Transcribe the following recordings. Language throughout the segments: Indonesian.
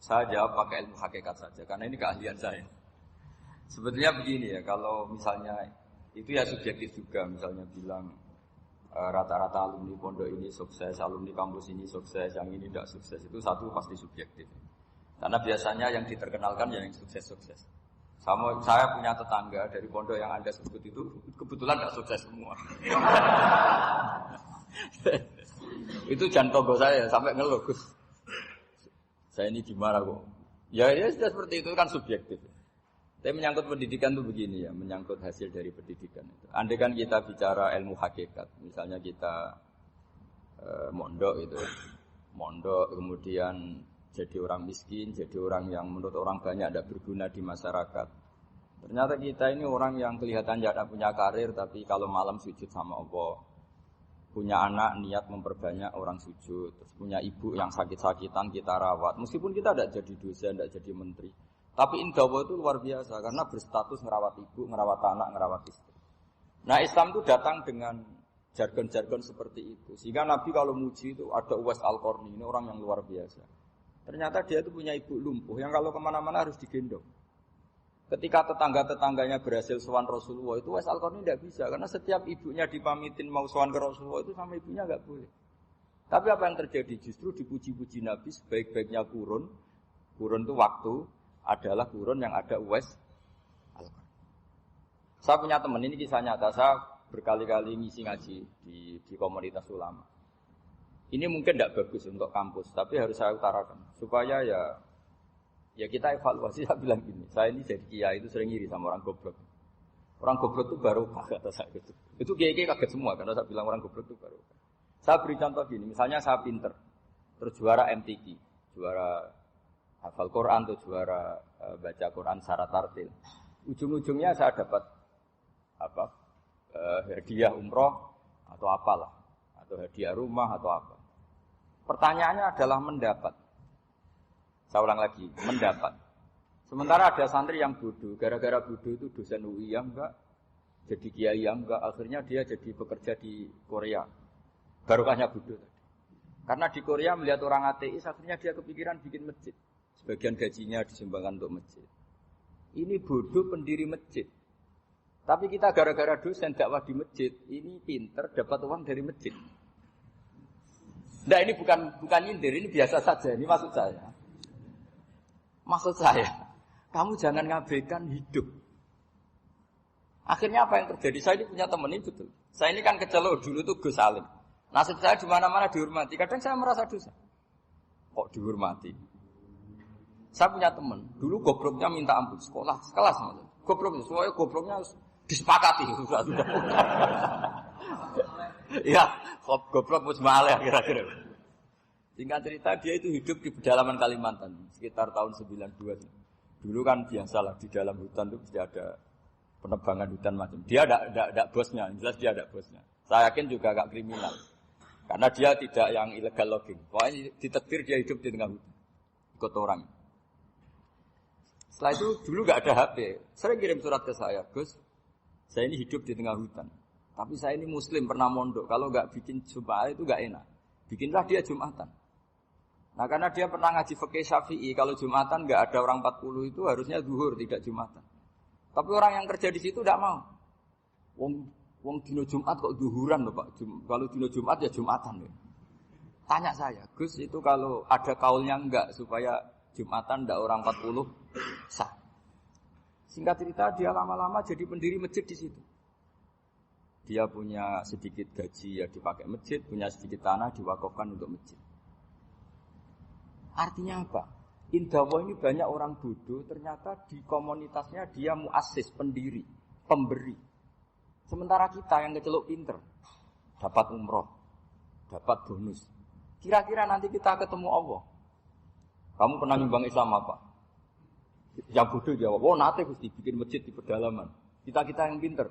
Saya jawab pakai ilmu hakikat saja, karena ini keahlian saya. Sebetulnya begini ya, kalau misalnya itu ya subjektif juga, misalnya bilang rata-rata alumni pondok ini sukses, alumni kampus ini sukses, yang ini tidak sukses, itu satu pasti subjektif. Karena biasanya yang diterkenalkan yang sukses-sukses. Saya punya tetangga dari pondok yang Anda sebut itu kebetulan tidak sukses semua. Itu jantogo saya sampai ngeluh, Gus. Saya ini gimana kok? Ya sudah seperti itu kan subjektif. Tapi menyangkut pendidikan itu begini ya, menyangkut hasil dari pendidikan itu. Andai kan kita bicara ilmu hakikat, misalnya kita mondok itu, mondok kemudian jadi orang miskin, jadi orang yang menurut orang banyak tidak berguna di masyarakat. Ternyata kita ini orang yang kelihatan tidak punya karir, tapi kalau malam sujud sama Allah. Punya anak niat memperbanyak orang sujud, terus punya ibu yang sakit-sakitan kita rawat. Meskipun kita tidak jadi dosen, tidak jadi menteri, tapi indah Allah itu luar biasa karena berstatus ngerawat ibu, ngerawat anak, ngerawat istri. Nah Islam itu datang dengan jargon-jargon seperti itu. Sehingga Nabi kalau muji itu ada Uwais Al-Qarni, ini orang yang luar biasa. Ternyata dia itu punya ibu lumpuh yang kalau kemana-mana harus digendong. Ketika tetangga-tetangganya berhasil sowan Rasulullah itu Uwais Al-Qarni tidak bisa karena setiap ibunya dipamitin mau sowan ke Rasulullah itu sama ibunya enggak boleh. Tapi apa yang terjadi justru dipuji-puji Nabi sebaik-baiknya kurun itu waktu adalah kurun yang ada Uwais Al-Qarni. Saya punya teman ini kisah nyata, saya berkali-kali ngisi ngaji di komunitas ulama. Ini mungkin tidak bagus untuk kampus, tapi harus saya utarakan supaya ya kita evaluasi. Saya bilang gini, saya ini jadi kiai itu sering iri sama orang goblok. Orang goblok itu baru kata saya gitu. Itu kiai kaget semua karena saya bilang orang goblok itu baru. Saya beri contoh gini, misalnya saya pinter, terus juara MTQ, juara hafal Quran atau juara baca Quran syarat tartil. Ujung-ujungnya saya dapat hadiah umroh atau apalah, atau hadiah rumah atau apa. Pertanyaannya adalah mendapat. Saya ulang lagi, mendapat. Sementara ada santri yang bodoh, gara-gara bodoh itu dosen UI yang enggak, jadi kiai yang enggak, akhirnya dia jadi bekerja di Korea. Barokahnya bodoh tadi. Karena di Korea melihat orang ateis, akhirnya dia kepikiran bikin masjid. Sebagian gajinya disumbangkan untuk masjid. Ini bodoh pendiri masjid. Tapi kita gara-gara dosen dakwah di masjid, ini pinter dapat uang dari masjid. Nah ini bukan nyindir, ini biasa saja, ini maksud saya. Maksud saya, kamu jangan ngabaikan hidup. Akhirnya apa yang terjadi? Saya ini punya teman ini betul. Saya ini kan kecelok dulu tuh Gus Salim. Nasib saya di mana-mana dihormati. Kadang saya merasa dosa. Kok dihormati? Saya punya teman, dulu gobloknya minta ampun sekolah, sekelas maksudnya. Goblok, soalnya gobloknya disepakati. Ya, goblok musmalah kira-kira. Singkat cerita dia itu hidup di pedalaman Kalimantan sekitar tahun 92. Dulu kan biasalah di dalam hutan itu pasti ada penebangan hutan macam. Dia ada bosnya, jelas dia ada bosnya. Saya yakin juga agak kriminal. Karena dia tidak yang illegal logging. Pokoknya ditakdir dia hidup di tengah hutan. Ikut orang. Setelah itu dulu enggak ada HP. Sering kirim surat ke saya, Gus. Saya ini hidup di tengah hutan. Tapi saya ini muslim pernah mondok. Kalau enggak bikin Jumat itu enggak enak. Bikinlah dia Jumatan. Nah karena dia pernah ngaji fikih Syafi'i, kalau Jumatan enggak ada orang 40 itu harusnya zuhur tidak Jumatan. Tapi orang yang kerja di situ tidak mau. Wong dino Jumat kok zuhuran loh Pak. Kalau dino Jumat ya Jumatan. Tanya saya, Gus itu kalau ada kaulnya enggak supaya Jumatan enggak orang 40 sah. Singkat cerita dia lama-lama jadi pendiri masjid di situ. Dia punya sedikit gaji ya dipakai masjid, punya sedikit tanah diwakafkan untuk masjid. Artinya apa? Indawa ini banyak orang bodoh, ternyata di komunitasnya dia muassis, pendiri, pemberi. Sementara kita yang kecelok pinter, dapat umroh, dapat bonus. Kira-kira nanti kita ketemu Allah. Kamu pernah nyumbang Islam apa? Yang bodoh jawab, oh nanti Gusti bikin masjid di pedalaman. Kita yang pinter.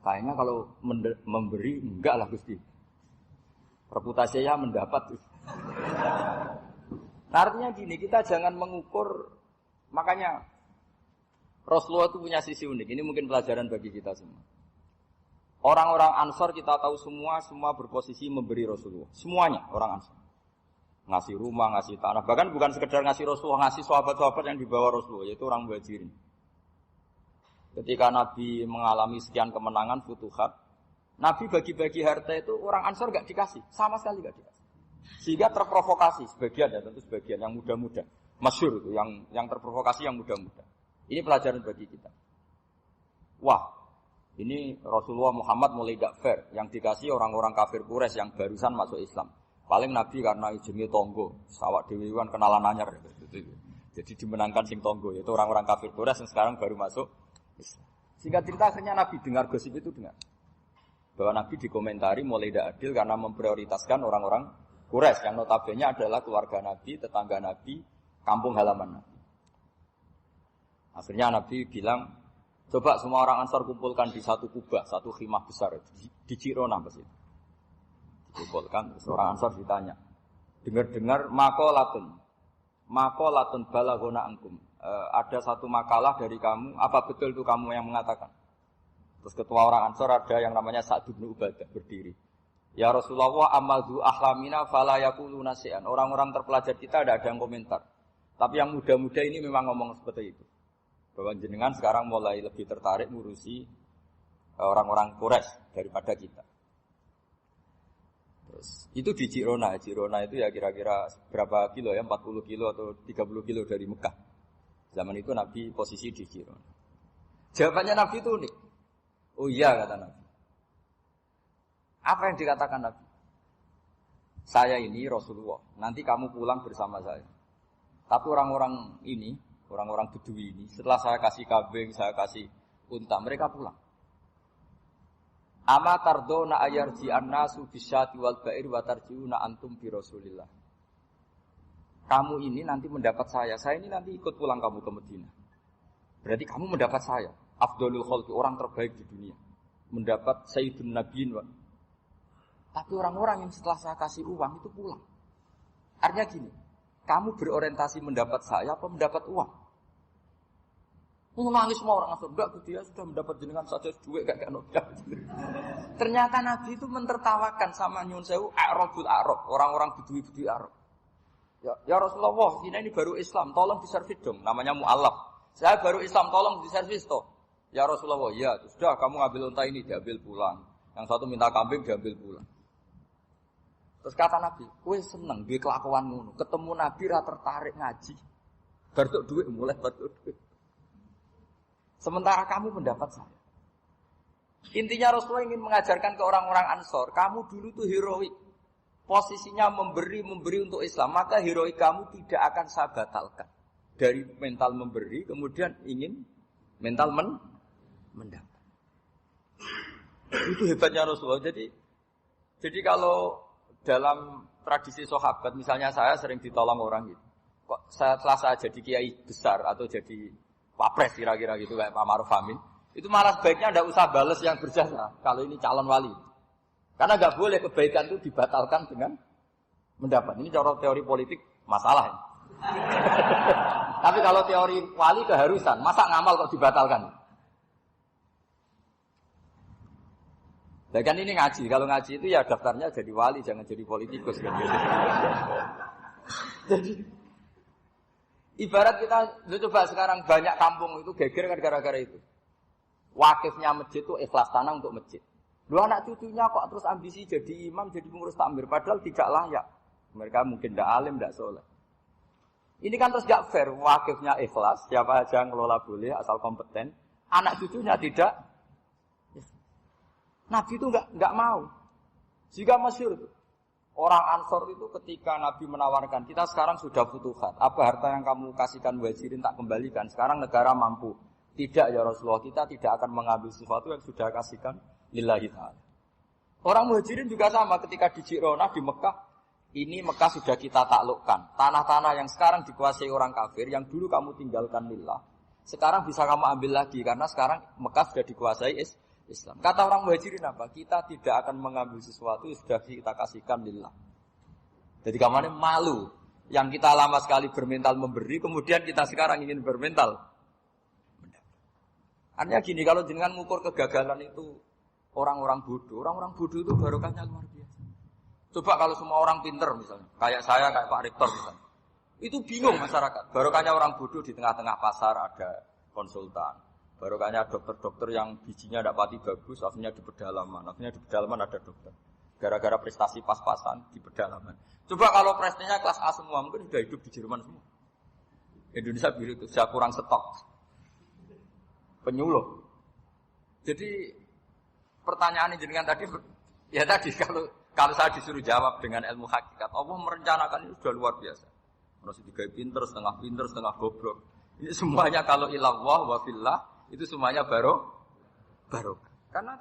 Kayaknya kalau memberi, enggak lah Gusti. Reputasinya mendapat. Nah, artinya gini, kita jangan mengukur. Makanya Rasulullah itu punya sisi unik. Ini mungkin pelajaran bagi kita semua. Orang-orang Ansor kita tahu semua berposisi memberi Rasulullah. Semuanya orang Ansor. Ngasih rumah, ngasih tanah. Bahkan bukan sekedar ngasih Rasulullah, ngasih sahabat-sahabat yang dibawa Rasulullah, yaitu orang Muhajirin. Ketika Nabi mengalami sekian kemenangan, futuhat, Nabi bagi-bagi harta itu orang Ansor gak dikasih, sama sekali gak dikasih. Sehingga terprovokasi sebagian, ya tentu sebagian yang muda-muda. Masyhur itu, yang terprovokasi yang muda-muda. Ini pelajaran bagi kita. Wah, ini Rasulullah Muhammad mulai gak fair, yang dikasih orang-orang kafir Quraisy yang barusan masuk Islam. Paling Nabi karena jenenge tonggo, sawak dhewe kan kenalan anyar gitu. Jadi dimenangkan sing tonggo, yaitu orang-orang kafir Quraisy yang sekarang baru masuk Islam. Singkat cerita akhirnya Nabi dengar gosip itu dengar. Bahwa Nabi dikomentari mulai tidak adil karena memprioritaskan orang-orang Quraisy yang notabene adalah keluarga Nabi, tetangga Nabi, kampung halaman Nabi. Akhirnya Nabi bilang, coba semua orang Ansar kumpulkan di satu kubah, satu khimah besar di Jirona pas itu. Dikumpulkan, seorang Ansar ditanya, dengar-dengar maqalatun balaghona ankum. Ada satu makalah dari kamu, apa betul itu kamu yang mengatakan? Terus ketua orang Ansar ada yang namanya Sa'd bin Ubadah berdiri. Ya Rasulullah amadhu ahlamina fala yaquluna syai'an. Orang-orang terpelajar kita ada yang komentar. Tapi yang muda-muda ini memang ngomong seperti itu. Bahwa jenengan sekarang mulai lebih tertarik ngurusi orang-orang Quraisy daripada kita. Terus itu di Jirona. Jirona itu ya kira-kira berapa kilo ya? 40 kilo atau 30 kilo dari Mekah. Zaman itu Nabi posisi di Jirona. Jawabannya Nabi itu unik. Oh iya kata Nabi. Apa yang dikatakan Nabi? Saya ini Rasulullah. Nanti kamu pulang bersama saya. Tapi orang-orang ini, orang-orang Bedui ini, setelah saya kasih kambing, saya kasih unta, mereka pulang. Ama tardona ayarji annasu bisyati wal ba'ir wa tarjiuna antum bi Rasulillah. Kamu ini nanti mendapat saya ini nanti ikut pulang kamu ke Madinah. Berarti kamu mendapat saya, afdalul khalqi, orang terbaik di dunia. Mendapat sayyidun nabiyyin wa. Tapi orang-orang yang setelah saya kasih uang itu pulang. Artinya gini, kamu berorientasi mendapat saya apa mendapat uang? Menangis semua orang Ansor, enggak, dia sudah mendapat jenengan saja duit gak noda. Ternyata Nabi itu mentertawakan sama nyun sewu Arabul Arab, orang-orang Bedui Arab. Ya Rasulullah, ini baru Islam, tolong diservis dong, namanya mu'allaf. Saya baru Islam, tolong diservis toh. Ya Rasulullah, ya sudah kamu ngambil unta ini, diambil pulang. Yang satu minta kambing, diambil pulang. Terus kata Nabi, kowe seneng duwe kelakuan ngono, ketemu Nabi ra tertarik ngaji. Bar tok duit mulai bar tok duit. Sementara kamu mendapat saya. Intinya Rasulullah ingin mengajarkan ke orang-orang Ansor, kamu dulu tuh heroik. Posisinya memberi untuk Islam, maka heroik kamu tidak akan saya batalkan. Dari mental memberi, kemudian ingin mental mendapat. Itu hebatnya Rasulullah. Jadi kalau dalam tradisi sahabat, misalnya saya sering ditolong orang gitu. Kok setelah saya jadi kiai besar atau jadi Wapres kira-kira gitu kayak Pak Ma'ruf Amin, itu malah sebaiknya tidak usah balas yang berjasa kalau ini calon wali. Karena nggak boleh kebaikan itu dibatalkan dengan mendapat. Ini cara teori politik masalah. Ya. Tapi kalau teori wali keharusan, masa ngamal kok dibatalkan? Nah kan ini ngaji, kalau ngaji itu ya daftarnya jadi wali, jangan jadi politikus kan gitu. Jadi ibarat kita coba sekarang banyak kampung itu geger kan gara-gara itu. Wakifnya masjid itu ikhlas tanah untuk masjid. Dua anak cucunya kok terus ambisi jadi imam, jadi pengurus takmir, padahal tidak layak. Mereka mungkin tidak alim, tidak soleh. Ini kan terus gak fair, wakifnya ikhlas, siapa aja ngelola boleh asal kompeten, anak cucunya tidak. Nabi itu enggak mau. Jika masyhur itu. Orang Ansor itu ketika Nabi menawarkan, kita sekarang sudah futuhat. Apa harta yang kamu kasihkan Muhajirin tak kembalikan? Sekarang negara mampu. Tidak ya Rasulullah, kita tidak akan mengambil sesuatu yang sudah kasihkan lillahi ta'ala. Orang Muhajirin juga sama ketika di Jirona, di Mekah. Ini Mekah sudah kita taklukkan. Tanah-tanah yang sekarang dikuasai orang kafir, yang dulu kamu tinggalkan lillah. Sekarang bisa kamu ambil lagi, karena sekarang Mekah sudah dikuasai Islam. Kata orang Muhajirin apa? Kita tidak akan mengambil sesuatu yang sudah kita kasihkan lillah. Jadi kamarnya malu. Yang kita lama sekali bermental memberi, kemudian kita sekarang ingin bermental mendapat. Artinya gini, kalau jenengan mengukur kegagalan itu orang-orang bodoh itu barokahnya luar biasa. Coba kalau semua orang pinter misalnya, kayak saya, kayak Pak Rektor misalnya. Itu bingung masyarakat. Barokahnya orang bodoh di tengah-tengah pasar ada konsultan. Barokahnya dokter-dokter yang bijinya tidak pati bagus, akhirnya di pedalaman. Akhirnya di pedalaman ada dokter. Gara-gara prestasi pas-pasan di pedalaman. Coba kalau prestasinya kelas A semua, mungkin sudah hidup di Jerman semua. Indonesia biru itu, saya kurang stok. Penyuluh. Jadi pertanyaan jenengan tadi, ya tadi kalau saya disuruh jawab dengan ilmu hakikat, Allah merencanakan itu sudah luar biasa. Harus digawe pinter, setengah goblok. Ini semuanya kalau ilallah wa fillah, itu semuanya barokah. Karena